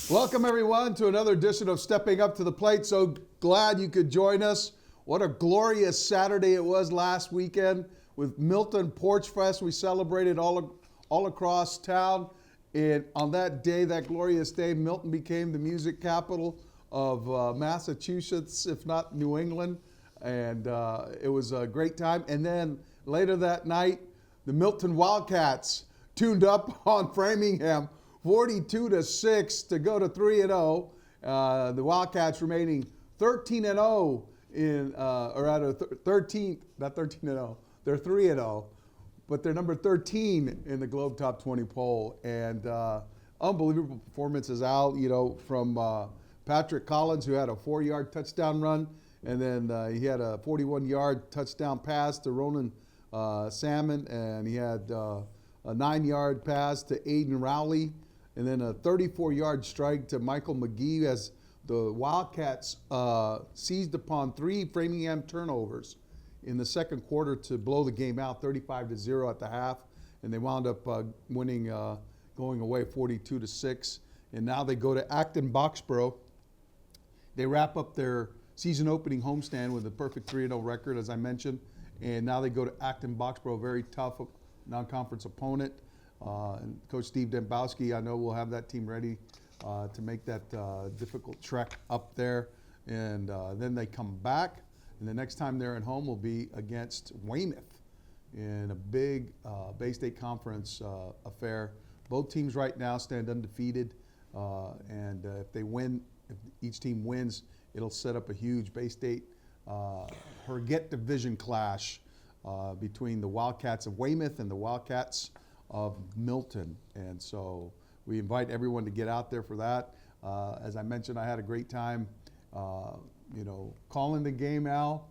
Welcome, everyone, to another edition of Stepping Up to the Plate. So glad you could join us. What a glorious Saturday it was last weekend with Milton Porch Fest. We celebrated all across town. And on that day, that glorious day, Milton became the music capital of Massachusetts, if not New England. And it was a great time. And then later that night, the Milton Wildcats tuned up on Framingham 42-6 to go to 3-0. The Wildcats remaining 13-0 in, or at a 13th, not 13-0. They're 3-0, but they're number 13 in the Globe Top 20 poll. And unbelievable performances out, from Patrick Collins, who had a 4-yard touchdown run, and then he had a 41-yard touchdown pass to Ronan Salmon, and he had a 9-yard pass to Aiden Rowley, and then a 34-yard strike to Michael McGee as the Wildcats seized upon 3 Framingham turnovers in the second quarter to blow the game out 35-0 at the half. And they wound up winning, going away 42-6. And now they go to Acton Boxborough. They wrap up their season opening homestand with a perfect 3-0 record, as I mentioned. And now they go to Acton Boxborough, very tough non-conference opponent. And Coach Steve Dembowski, I know, will have that team ready to make that difficult trek up there. And then they come back, and the next time they're at home will be against Weymouth in a big Bay State Conference affair. Both teams right now stand undefeated, and if they win, if each team wins, it'll set up a huge Bay State Forget Division clash between the Wildcats of Weymouth and the Wildcats of Milton. And so we invite everyone to get out there for that. As I mentioned, I had a great time, calling the game, Al,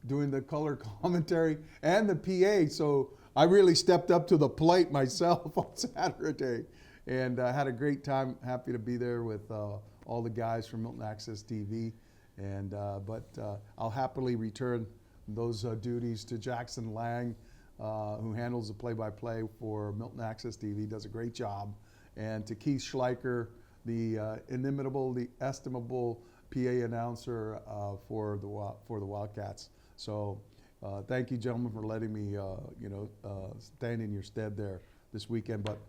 doing the color commentary and the PA. So I really stepped up to the plate myself on Saturday, and had a great time. Happy to be there with all the guys from Milton Access TV. And but I'll happily return those duties to Jackson Lang, who handles the play-by-play for Milton Access TV, does a great job, and to Keith Schleicher, the inimitable, the estimable PA announcer for the Wildcats. So thank you, gentlemen, for letting me stand in your stead there this weekend. But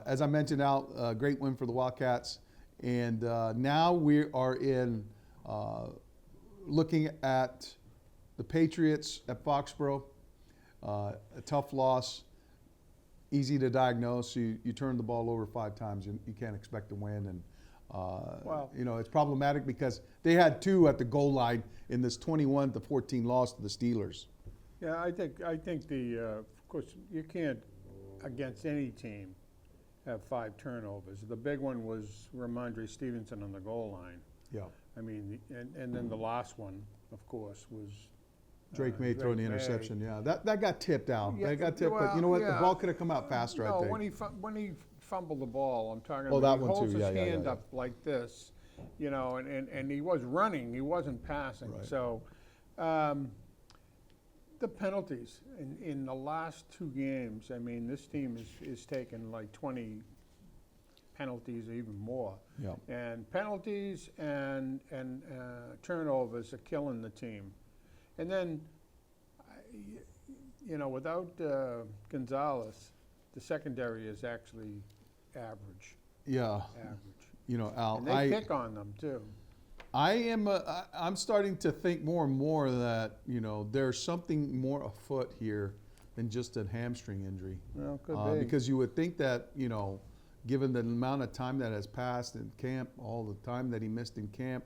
as I mentioned, Al, great win for the Wildcats, and now we are in looking at the Patriots at Foxborough. A tough loss, easy to diagnose. You turn the ball over 5 times, you can't expect to win. And it's problematic because they had 2 at the goal line in this 21-14 loss to the Steelers. Yeah, I think of course, you can't, against any team, have 5 turnovers. The big one was Ramondre Stevenson on the goal line. Yeah. I mean, and then the last one, of course, was Drake May throwing the interception. Yeah, that got tipped out. Yeah, that got tipped, but you know what? The ball could have come out faster. I think. when he fumbled the ball, I'm talking Oh, about. that He one holds too. his hand up like this, and he was running. He wasn't passing. Right. So, the penalties in the last 2 games. I mean, this team is taking like 20 penalties or even more. Yeah. And penalties and turnovers are killing the team. And then, without Gonzalez, the secondary is actually average. Yeah. Average. Al, and they pick on them too. I'm starting to think more and more that there's something more afoot here than just a hamstring injury. Well, could be. Because you would think that, given the amount of time that has passed in camp, all the time that he missed in camp,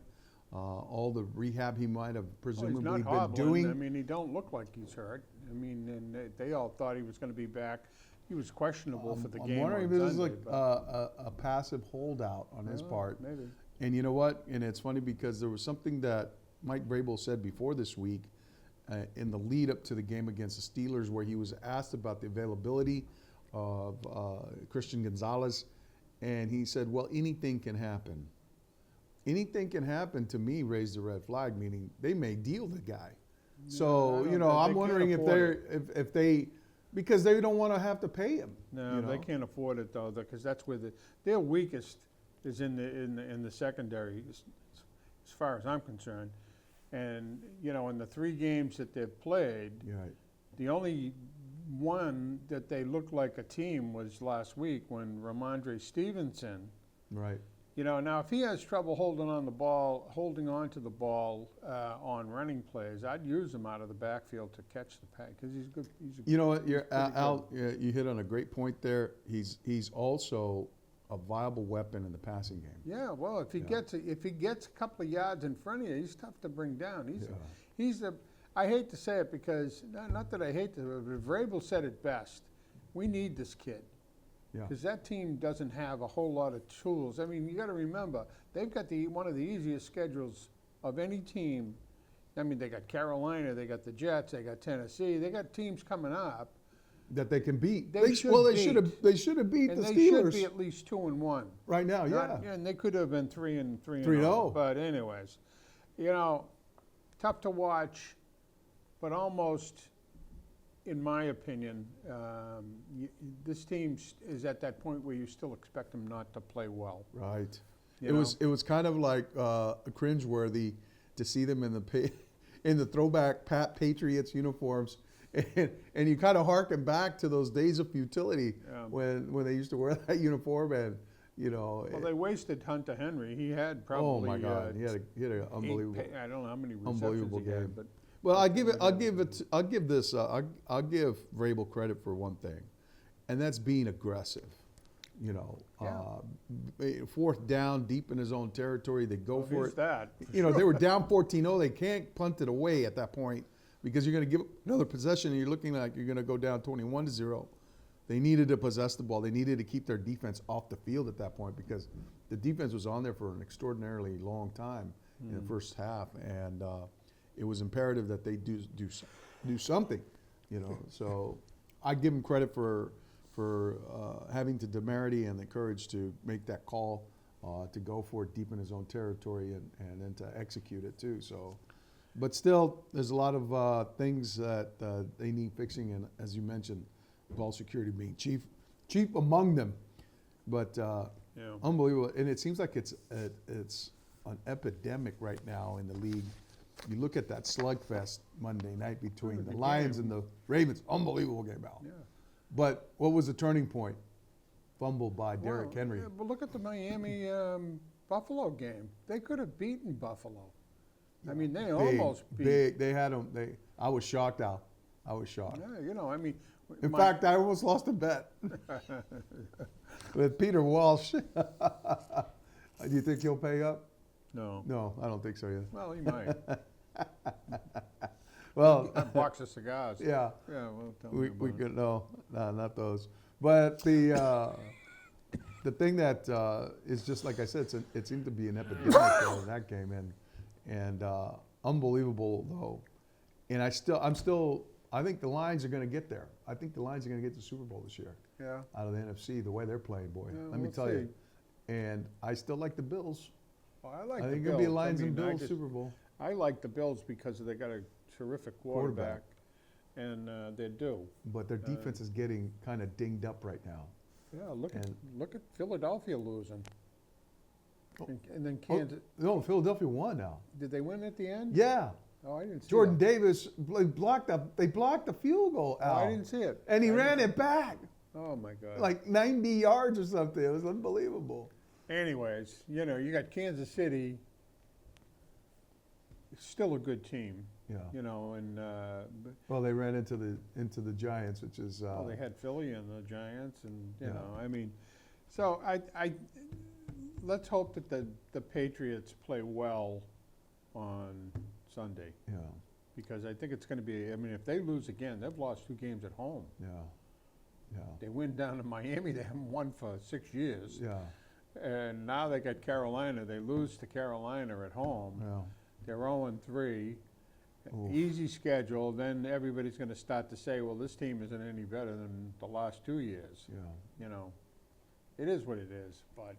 all the rehab he might have Well, presumably he's not been hobbling. doing. I mean, he don't look like he's hurt. I mean, and they all thought he was going to be back. He was questionable for the I'm game wondering on if this is Sunday, like but- a passive holdout on his part. Maybe. And you know what? And it's funny because there was something that Mike Vrabel said before this week in the lead up to the game against the Steelers, where he was asked about the availability of Christian Gonzalez, and he said, "Well, anything can happen." Anything can happen, to me, raised a red flag, meaning they may deal the guy. So, I don't I'm think wondering they if can't they're, if they, because they don't want to have to pay him. No, they can't afford it though, because that's where their weakest is in the secondary, as far as I'm concerned. And in the 3 games that they've played, Right. the only one that they looked like a team was last week when Ramondre Stevenson. Right. Now if he has trouble holding on to the ball on running plays, I'd use him out of the backfield to catch the pass because he's good. You know what, pretty Al, you hit on a great point there. He's also a viable weapon in the passing game. Yeah, well, if he gets a couple of yards in front of you, he's tough to bring down. He's the. I hate to say it because not that I hate to, but Vrabel said it best. We need this kid. Yeah. Because that team doesn't have a whole lot of tools. I mean, you got to remember they've got one of the easiest schedules of any team. I mean, they got Carolina, they got the Jets, they got Tennessee, they got teams coming up That they can beat. They should beat. They should have beat and the they Steelers should be at least 2-1 right now. Not- Yeah. and they could have been 3-3. 3-0. But anyways, tough to watch, but almost, in my opinion, this team is at that point where you still expect them not to play well. Right. You It know? was kind of like cringeworthy to see them in the throwback Patriots uniforms, and you kind of harken back to those days of futility when they used to wear that uniform, and Well, they wasted Hunter Henry. He had probably. oh my God, he had an unbelievable, I don't know how many unbelievable receptions he game. had, but Well, I'll give Vrabel credit for one thing, and that's being aggressive. Fourth down, deep in his own territory, they go for he's it. that. They were down 14-0. They can't punt it away at that point because you're going to give another possession and you're looking like you're going to go down 21-0. They needed to possess the ball. They needed to keep their defense off the field at that point because the defense was on there for an extraordinarily long time in the first half, and it was imperative that they do something. So I give them credit for having the temerity and the courage to make that call, to go for it deep in his own territory and then to execute it too. So, but still, there's a lot of things that they need fixing, and as you mentioned, ball security being chief among them. But unbelievable, and it seems like it's an epidemic right now in the league. You look at that slugfest Monday night between the Lions and the Ravens. Unbelievable game, Al. Yeah. But what was the turning point? Fumble by Derrick Henry. Yeah, but look at the Miami Buffalo game. They could have beaten Buffalo. I mean, they almost beat. They had them. I was shocked, Al. I was shocked. Yeah, I mean. In fact, I almost lost a bet with Peter Walsh. Do you think he'll pay up? No. No, I don't think so either. Well, he might. Well, A box of cigars. yeah. Yeah, well, tell me We about it. could no, not those. But the thing that is just like I said, it seemed to be an epidemic there in that game, and unbelievable though. And I think the Lions are going to get there. I think the Lions are going to get the Super Bowl this year. Yeah. Out of the NFC, the way they're playing, boy. Yeah, Let me we'll tell you. see. And I still like the Bills. Well, I like I the think Bills. it'll be a Lions and I Bills just- Super Bowl. I like the Bills because they got a terrific quarterback. And they do. But their defense is getting kind of dinged up right now. Yeah, look And- at Philadelphia losing. Oh. And then Kansas. No, Philadelphia won now. Did they win at the end? Yeah. Oh, I didn't see Jordan that. Davis blocked the field goal, Oh, Al. I didn't see it. And he I ran didn't- it back Oh my God. like 90 yards or something. It was unbelievable. Anyways, you got Kansas City. Still a good team. Yeah. You know, and Well, they ran into the Giants, which is. well, they had Philly and the Giants, and you Yeah. know, I mean, so I let's hope that the Patriots play well on Sunday, Yeah. because I think it's going to be. I mean, if they lose again, they've lost 2 games at home. Yeah. Yeah. They win down to Miami. They haven't won for 6 years. Yeah. And now they got Carolina. They lose to Carolina at home. Yeah. They're 0-3. Oof. Easy schedule. Then everybody's going to start to say, well, this team isn't any better than the last 2 years. Yeah. You know, it is what it is. But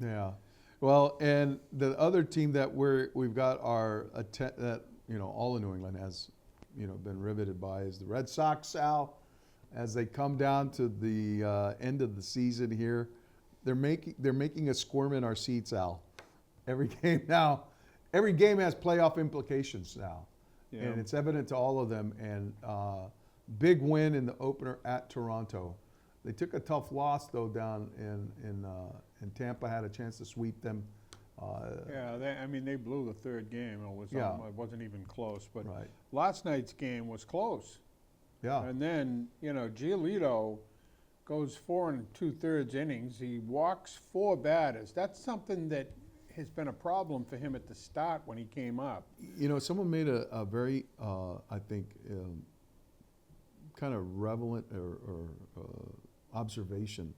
Yeah. Well, and the other team that we've got that all of New England has been riveted by is the Red Sox, Sal. As they come down to the end of the season here, they're making us squirm in our seats, Al. Every game has playoff implications now, yeah. and it's evident to all of them. And big win in the opener at Toronto. They took a tough loss though down in Tampa. Had a chance to sweep them. Yeah, they blew the 3rd game. It wasn't even close. But Right. last night's game was close. Yeah. And then, Giolito goes 4 2/3 innings. He walks 4 batters. That's something that has been a problem for him at the start when he came up. Someone made a very, I think, kind of relevant or observation.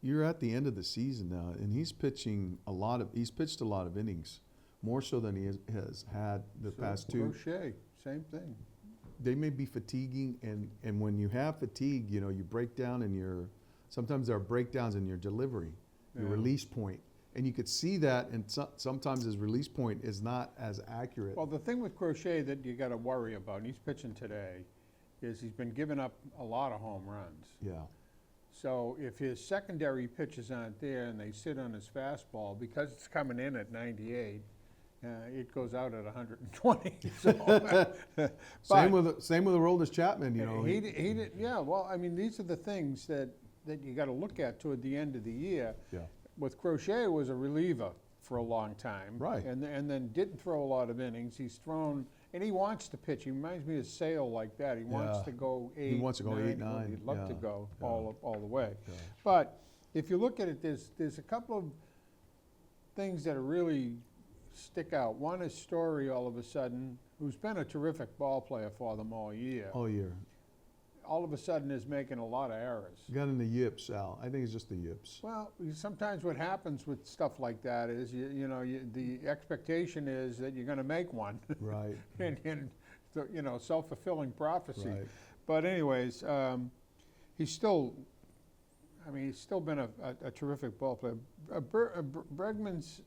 You're at the end of the season now, and he's pitched a lot of innings, more so than he has had the past 2. Crochet, same thing. They may be fatiguing, and when you have fatigue, you break down sometimes there are breakdowns in your delivery, your Yeah. release point. And you could see that, and sometimes his release point is not as accurate. Well, the thing with Crochet that you got to worry about, and he's pitching today, is he's been giving up a lot of home runs. Yeah. So if his secondary pitches aren't there and they sit on his fastball, because it's coming in at 98, it goes out at 120. So, Same with Aroldis Chapman, He did, yeah. Well, I mean, these are the things that you got to look at toward the end of the year. Yeah. With Crochet was a reliever for a long time, Right. And then didn't throw a lot of innings. He's thrown, and he wants to pitch. He reminds me of Sale like that. He wants Yeah. to go 8. He wants to go 8, 9. He'd love to Yeah. go Yeah. all the way. Yeah. But if you look at it, there's a couple of things that are really stick out. One is Story, all of a sudden, who's been a terrific ball player for them all year. All year. All of a sudden is making a lot of errors. Got in the yips, Al. I think it's just the yips. Well, sometimes what happens with stuff like that is, the expectation is that you're going to make one. Right. and self-fulfilling prophecy. Right. But anyways, he's still been a terrific ball player. Bregman's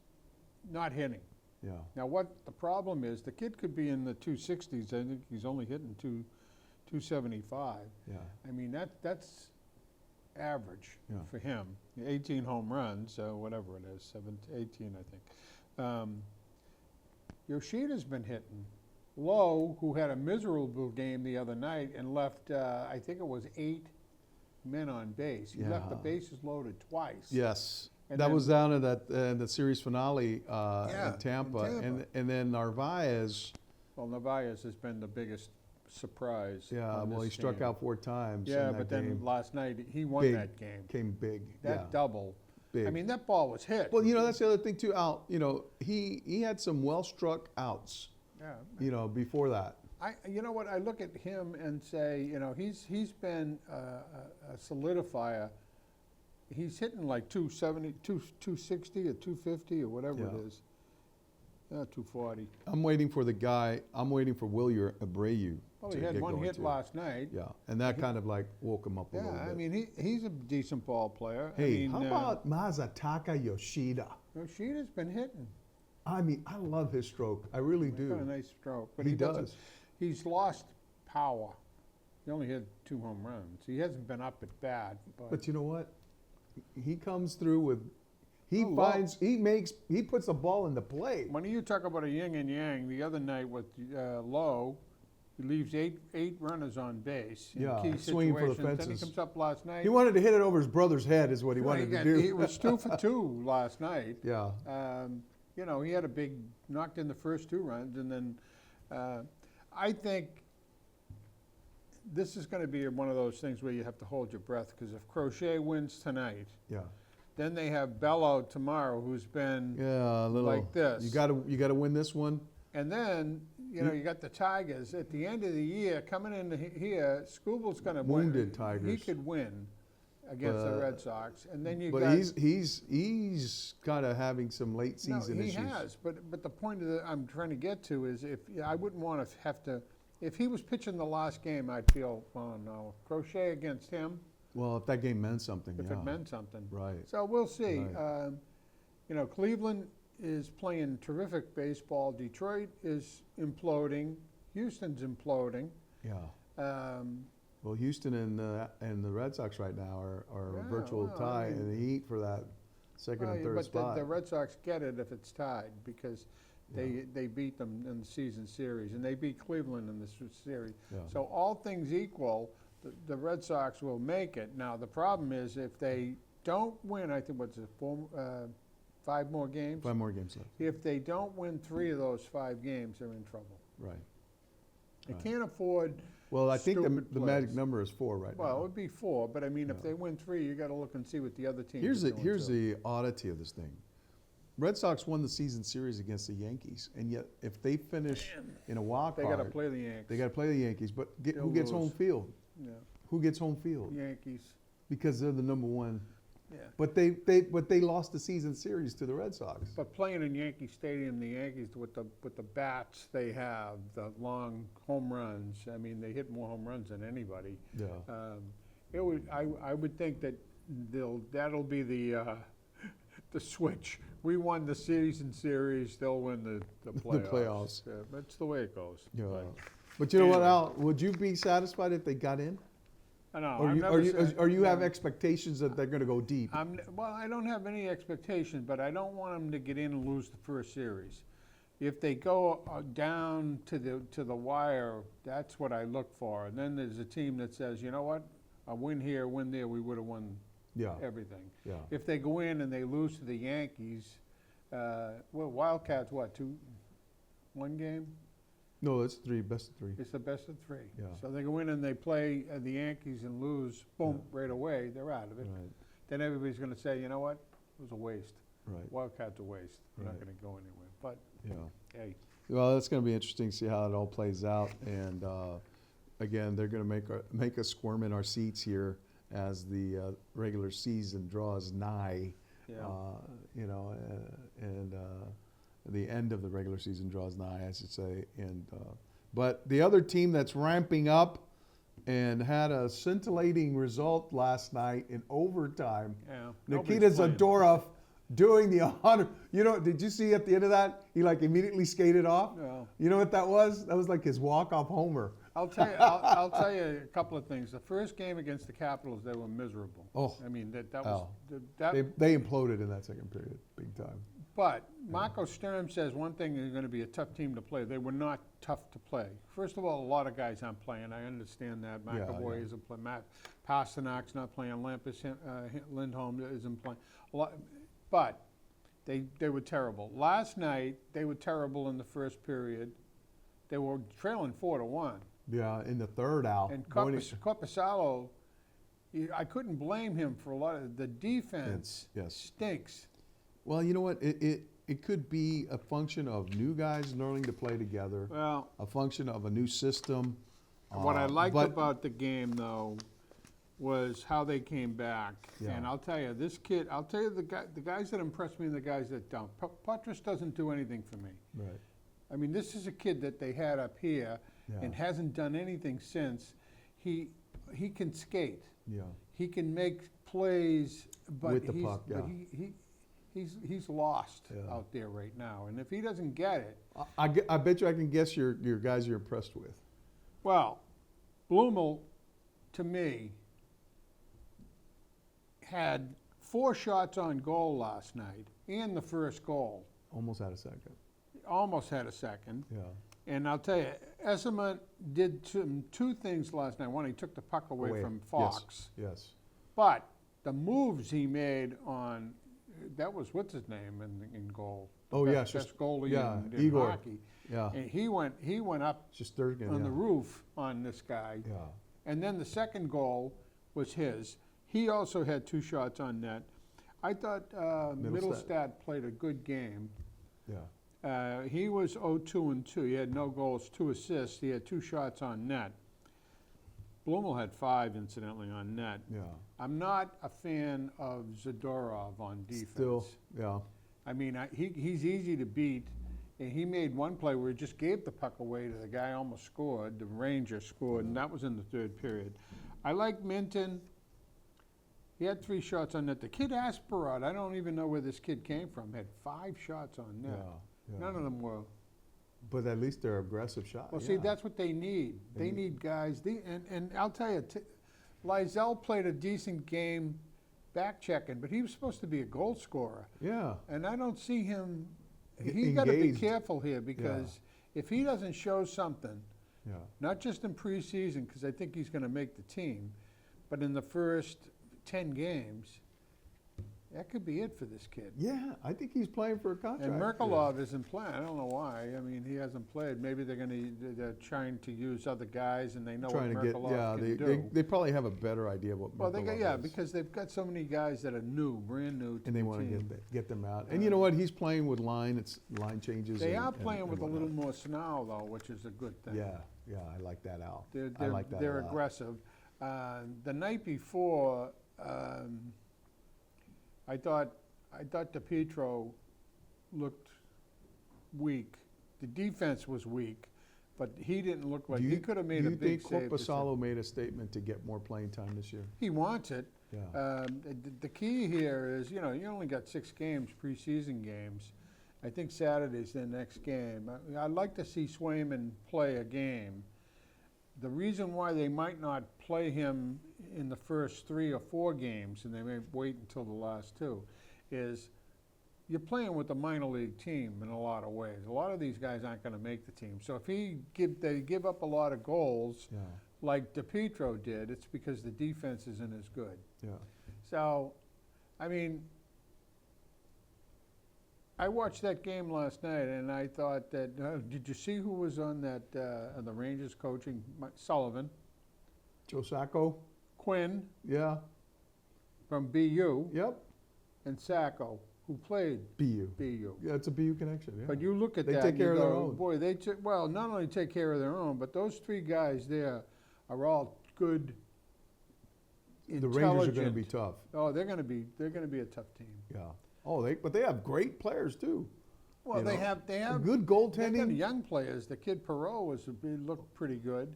not hitting. Yeah. Now, what the problem is, the kid could be in the 260s. I think he's only hitting 275. Yeah. I mean, that's average Yeah. for him. 18 home runs, whatever it is, 18, I think. Yoshida's been hitting. Lowe, who had a miserable game the other night and left, I think it was 8 men on base. He left the Yeah. bases loaded twice. Yes. And that then- was down in the series finale Yeah, in Tampa. in Tampa. And then Narvaez, Well, Narvaez has been the biggest surprise. yeah, on well, he this struck team. out 4 times Yeah, in that but then game. last night he won Big. that game. Came big. That yeah. double. Big. I mean, that ball was hit. Well, that's the other thing too, Al. He had some well-struck outs, Yeah. before that. You know what? I look at him and say, he's been a solidifier. He's hitting like 270, 260 or 250 or whatever it Yeah. is. 240. I'm waiting for Wilyer Abreu Well, to he had get one going hit too. last night. Yeah, and that kind of like woke him up a little Yeah, bit. I mean, he's a decent ball player. Hey, I mean, how about Masataka Yoshida? Yoshida's been hitting. I mean, I love his stroke. I really He's got a do. nice stroke, but He he doesn't. does. He's lost power. He only had 2 home runs. He hasn't been up at bat. But you know what? He comes through with. He Oh, finds. He puts the ball in the play. When you talk about a yin and yang, the other night with Lowe, he leaves eight runners on base in Yeah, key swinging for the situations. Then he fences. comes up last night. He wanted to hit it over his brother's head, is what he Well, wanted to got- do. He was 2 for 2 last night. Yeah. He had a big knocked in the first 2 runs, and then I think this is going to be one of those things where you have to hold your breath, because if Crochet wins tonight, Yeah. then they have Bello tomorrow, who's been Yeah, a little like this. You gotta win this one. And then, you got the Tigers. At the end of the year, coming in here, Scooble's going to win. Wounded Tigers. He could win against the Red Sox. And then you But got... he's kind of having some late season he issues. has. But the point that I'm trying to get to is, I wouldn't want to have to... If he was pitching the last game, I'd feel, oh no, Crochet against him. Well, if that game meant something, If yeah. it meant something. Right. So we'll see. Right. Cleveland is playing terrific baseball. Detroit is imploding. Houston's imploding. Yeah. Um, Well, Houston and the Red Sox right now are Yeah, a virtual well, tie I mean- in the Heat for that second and third but spot. the Red Sox get it if it's tied, because they beat them in the season series, and they beat Cleveland in the series. Yeah. So all things equal, the Red Sox will make it. Now, the problem is if they don't win, I think, 5 more games? 5 more games left. If they don't win 3 of those 5 games, they're in trouble. Right. They Right. can't afford... Well, I think Stupid the magic plays. number is 4 right Well, it now. would be 4, but I mean, if Yeah. they win 3, you got to look and see what the other teams Here's are doing. the oddity of this thing. Red Sox won the season series against the Yankees, and yet if they finish in a wild They card, got to play the Yankees. they got to play the Yankees. But They'll who gets lose. home field? Yeah, Who gets home field? Yankees. Because they're the number 1. Yeah. But they lost the season series to the Red Sox. But playing in Yankee Stadium, the Yankees with the bats they have, the long home runs. I mean, they hit more home runs than anybody. Yeah. I would think that that'll be the switch. We won the season series. They'll win the playoffs. playoffs. That's the way it goes. Yeah. But But you know what, anyway. Al? Would you be satisfied if they got in? I know. Or I've you, never or you, said- or you have yeah. expectations that they're going to go deep? Well, I don't have any expectations, but I don't want them to get in and lose the first series. If they go down to the wire, that's what I look for. And then there's a team that says, you know what, a win here, a win there, we would have won Yeah. everything. Yeah. If they go in and they lose to the Yankees, Wildcats, what, 1 game? No, it's 3, best of 3. It's the best of 3. Yeah. So they go in and they play the Yankees and lose, boom, right away, they're out of it. Right. Then everybody's going to say, you know what, it was a waste. Right. Wildcats a waste. They're not Right. going to go anywhere. But Yeah. hey, Well, it's going to be interesting to see how it all plays out. And again, they're going to make us squirm in our seats here as the regular season draws nigh. yeah. And the end of the regular season draws nigh, I should say. And but the other team that's ramping up and had a scintillating result last night in overtime, Yeah. Nikita Nobody's playing. Zadorov doing the 100. You know, did you see at the end of that, he like immediately skated off? No. You know what that was? That was like his walk-off homer. I'll tell you a couple of things. The first game against the Capitals, they were miserable. Oh. I mean, that was Oh. that. They imploded in that second period, big time. But Marco Sturm says one thing is going to be a tough team to play. They were not tough to play. First of all, a lot of guys aren't playing. I understand that. McAvoy yeah. isn't playing. Matt Pasternak's not playing. Lampus Lindholm isn't playing. But they were terrible. Last night, they were terrible in the first period. They were trailing 4-1. Yeah, in the third out. And Corpusalo, I couldn't blame him for a lot of the defense. Yes. Stinks. Well, you know what? It could be a function of new guys learning to play together, Well, a function of a new system. what I liked but- about the game, though, was how they came back. Yeah. And I'll tell you, the guys that impress me and the guys that don't. Putras doesn't do anything for me. Right. I mean, this is a kid that they had up here and Yeah. hasn't done anything since. He can skate. Yeah. He can make plays, but With the puck, but yeah. he's lost Yeah. out there right now. And if he doesn't get it, I bet you I can guess your guys you're impressed with. well, Blumel, to me, had 4 shots on goal last night and the first goal. Almost had a second. Almost had a second. Yeah. And I'll tell you, Esselman did two things last night. One, he took the puck away from Fox. Yes. But the moves he made on that was what's his name in goal. Oh, The yeah, best, just- best goalie yeah, in Igor. hockey. Yeah. And he went up Just third on yeah. the roof on this guy. Yeah. And then the second goal was his. He also had 2 shots on net. I thought Middlestat played a good game. Yeah. He was 0-2-2. He had no goals, 2 assists. He had 2 shots on net. Blumel had 5, incidentally, on net. Yeah. I'm not a fan of Zadorov on defense. Still, yeah. I mean, he's easy to beat. And he made one play where he just gave the puck away to the guy, almost scored. The Ranger scored, and that was in the 3rd period. I like Milton. He had 3 shots on net. The kid Asperod, I don't even know where this kid came from, had 5 shots on net. Yeah. None of them were. But at least they're aggressive shots. Well, see, that's what they need. They need guys. And I'll tell you, Lizell played a decent game back checking, but he was supposed to be a goal scorer. Yeah. And I don't see him. He's got to be careful here because if he doesn't show something, not just in preseason, because I think he's going to make the team, but in the first 10 games, that could be it for this kid. Yeah, I think he's playing for a contract. And Merkelov isn't playing. I don't know why. I mean, he hasn't played. Maybe they're trying to use other guys, and they know what Merkelov can do. They probably have a better idea of what Merkelov is. Because they've got so many guys that are brand new to and they the want team. to get them out. And you know what? He's playing with line. It's line changes. They are playing with a little more snarl, though, which is a good thing. Yeah, I like that, Al. I like that they're a lot. aggressive. The night before, I thought DiPietro looked weak. The defense was weak, but he didn't look like he could have made a big save. Do you think Korpisalo made a statement to get more playing time this year? He wants it. Yeah. The key here is, you only got 6 games, preseason games. I think Saturday's their next game. I'd like to see Swayman play a game. The reason why they might not play him in the first 3 or 4 games, and they may wait until the last 2, is you're playing with a minor league team in a lot of ways. A lot of these guys aren't going to make the team. So if they give up a lot of goals, like DiPietro did, it's because the defense isn't as good. Yeah. So, I mean, I watched that game last night, and I thought that, did you see who was on that, on the Rangers coaching? Sullivan. Joe Sacco? Quinn. Yeah. From BU. Yep. And Sacco, who played BU. BU. Yeah, it's a BU connection. Yeah. But you look at they that, take care of their own. Boy, not only take care of their own, but those 3 guys there are all good, the Rangers are going to be tough. Oh, they're going to be a tough team. Yeah. Oh, but they have great players too. Well, they have good goaltending. They got young players. The kid Perot looked pretty good.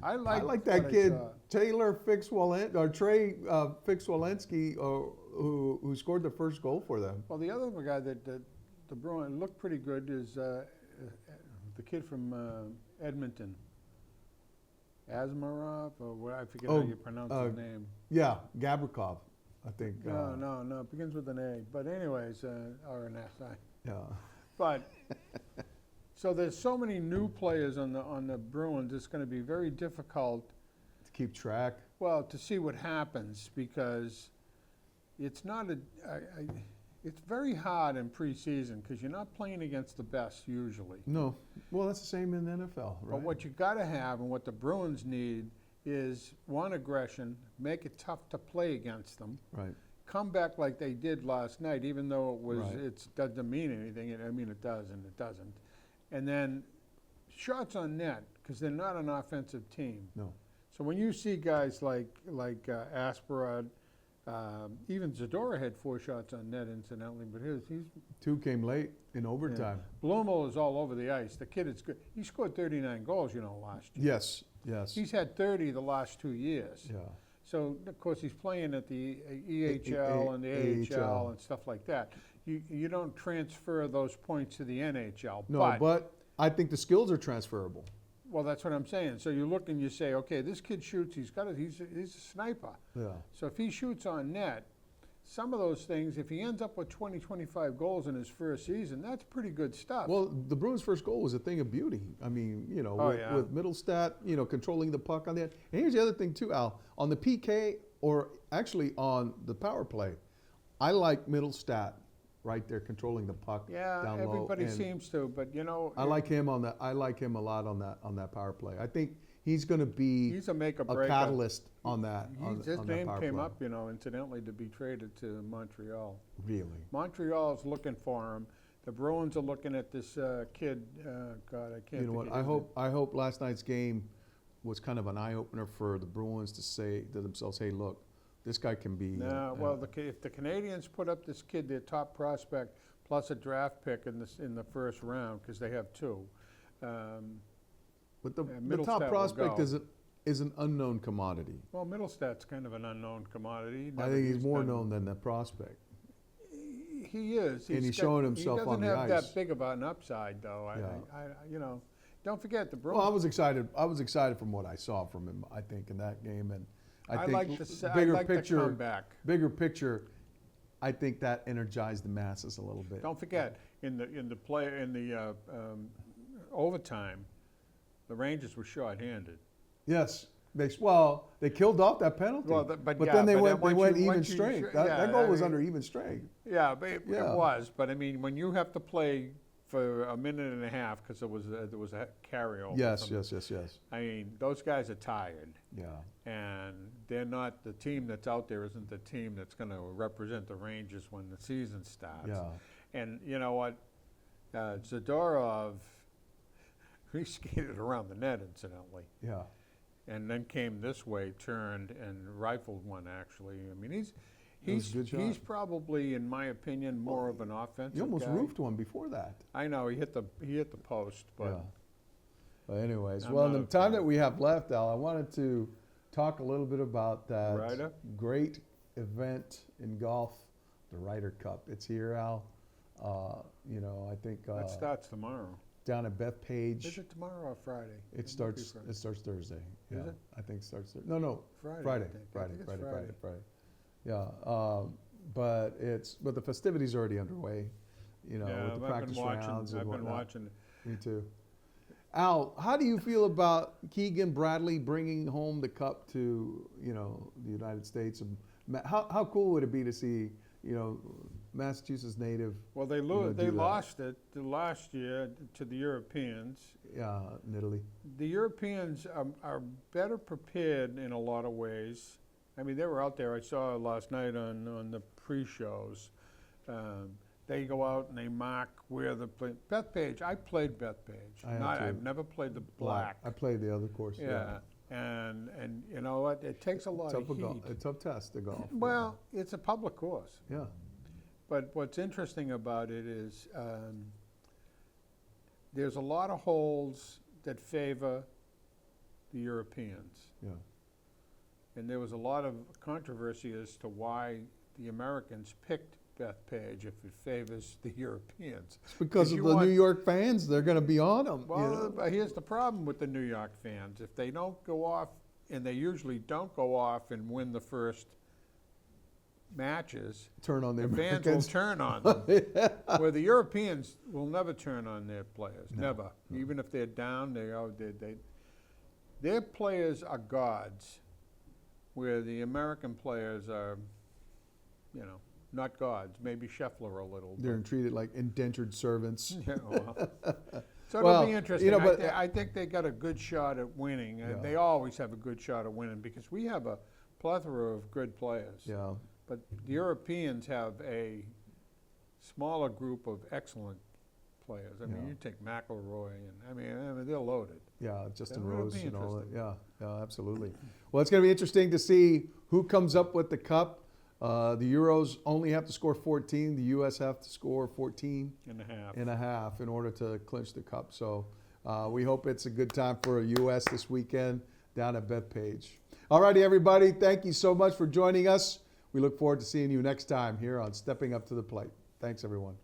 I like that kid Taylor Fixwalensky or Trey Fixwalensky, who scored the first goal for them. Well, the other guy that the Bruins looked pretty good is the kid from Edmonton. Asmarov, or what, I forget how you pronounce his name. Yeah, Gabrikov, I think. No, it begins with an A. But anyways, or an S. Yeah. But so there's so many new players on the Bruins. It's going to be very difficult to keep track. Well, to see what happens, because it's not it's very hard in preseason because you're not playing against the best usually. No. Well, that's the same in the NFL, right? But what you got to have, and what the Bruins need, is one, aggression, make it tough to play against them. Right. Come back like they did last night, even though Right. it doesn't mean anything. I mean, it does and it doesn't. And then shots on net, because they're not an offensive team. No. So when you see guys like Asperod, even Zadora had 4 shots on net, incidentally, but he's 2 came late in overtime. Yeah. Blumel is all over the ice. The kid is good. He scored 39 goals, last year. Yes. He's had 30 the last 2 years. Yeah. So, of course, he's playing at the EHL and the AHL and stuff like that. You don't transfer those points to the NHL. No, but I think the skills are transferable. Well, that's what I'm saying. So you look and you say, okay, this kid shoots. He's a sniper. Yeah. So if he shoots on net, some of those things, if he ends up with 20, 25 goals in his first season, that's pretty good stuff. Well, the Bruins' first goal was a thing of beauty. I mean, with Middlestat, controlling the puck on that. And here's the other thing too, Al. On the PK, or actually on the power play, I like Middlestat right there controlling the puck Yeah, down low. everybody and seems to, but you know, I like him on that. I like him a lot on that power play. I think he's going to be he's a make or a break. catalyst on that. His on that name power came play. up, you know, incidentally, to be traded to Montreal. Really. Montreal's looking for him. The Bruins are looking at this kid. God, I can't. You know what? I hope last night's game was kind of an eye opener for the Bruins to say to themselves, "Hey, look, this guy can be." No, well, if the Canadians put up this kid, their top prospect, plus a draft pick in the first round, because they have two. But the Middlestat top will prospect go. is an unknown commodity. Well, Middlestat's kind of an unknown commodity. I think he's more known than the prospect. He is. And he's showing himself on the He doesn't have ice. that big of an upside, though. Yeah. You know, don't forget the Bruins. Well, I was excited. I was excited from what I saw from him. I think in that game, and I think like the comeback. bigger picture. I think that energized the masses a little bit. Don't forget in the overtime, the Rangers were shorthanded. Yes, they killed off that penalty. Well, but then they went even once you- strength. yeah, That goal I was mean- under even strength. Yeah, but it Yeah. was. But I mean, when you have to play for a minute and a half because there was a carryover. Yes, from- yes. I mean, those guys are tired, Yeah, and they're not the team that's out there. Isn't the team that's going to represent the Rangers when the season starts. yeah. And you know what, Zadorov, he skated around the net incidentally, Yeah. and then came this way, turned and rifled one. Actually, I mean was a good shot. he's probably, in my opinion, more of an offensive You almost guy. roofed one before that. I know he hit the post, but Yeah. But anyways, I'm well, in not the a time fan. that we have left, Al, I wanted to talk a little bit about that Ryder? great event in golf, the Ryder Cup. It's here, Al. You know, I think that starts tomorrow. down at Bethpage. Is it tomorrow or Friday? It might be starts. Friday. It starts Thursday. Is Yeah, it? I think it starts. No, Friday. I Friday. think. I Friday. think it's Friday. Friday. Yeah, but the festivities are already underway. You know, Yeah, with the practice rounds and I've been whatnot. watching. Me too. Al, how do you feel about Keegan Bradley bringing home the cup to the United States? And how cool would it be to see Massachusetts native? Well, they do that. lost it the last year to the Europeans. In Italy. The Europeans are better prepared in a lot of ways. I mean, they were out there. I saw last night on the pre-shows. They go out and they mark where the Bethpage. I played Bethpage. I have too. I've never played the black. I played the other course. Yeah, and you know what? It takes a lot of heat. A tough test to golf. Well, it's a public course. Yeah. But what's interesting about it is there's a lot of holes that favor the Europeans. Yeah. And there was a lot of controversy as to why the Americans picked Bethpage if it favors the Europeans. It's because of the New York fans. They're going to be on them. Well, but here's the problem with the New York fans. If they don't go off, and they usually don't go off and win the first matches, Turn on the fans will Americans. turn on them. Where the Europeans will never turn on their players, never. Even if they're down, their players are gods, where the American players are, not gods. Maybe Scheffler a little. They're treated like indentured servants. Yeah, well. So Well, it'll be interesting. but- I think they got a good shot at winning. Yeah. They always have a good shot at winning because we have a plethora of good players. Yeah. But the Europeans have a smaller group of excellent players. I mean, Yeah. you take McIlroy, and I mean they're loaded. Yeah, Justin That'll Rose be and all that. interesting. Yeah, absolutely. Well, it's going to be interesting to see who comes up with the cup. The Euros only have to score 14. The U.S. have to score 14 And a half. and a half in order to clinch the cup. So we hope it's a good time for U.S. this weekend down at Bethpage. All righty, everybody. Thank you so much for joining us. We look forward to seeing you next time here on Stepping Up to the Plate. Thanks, everyone.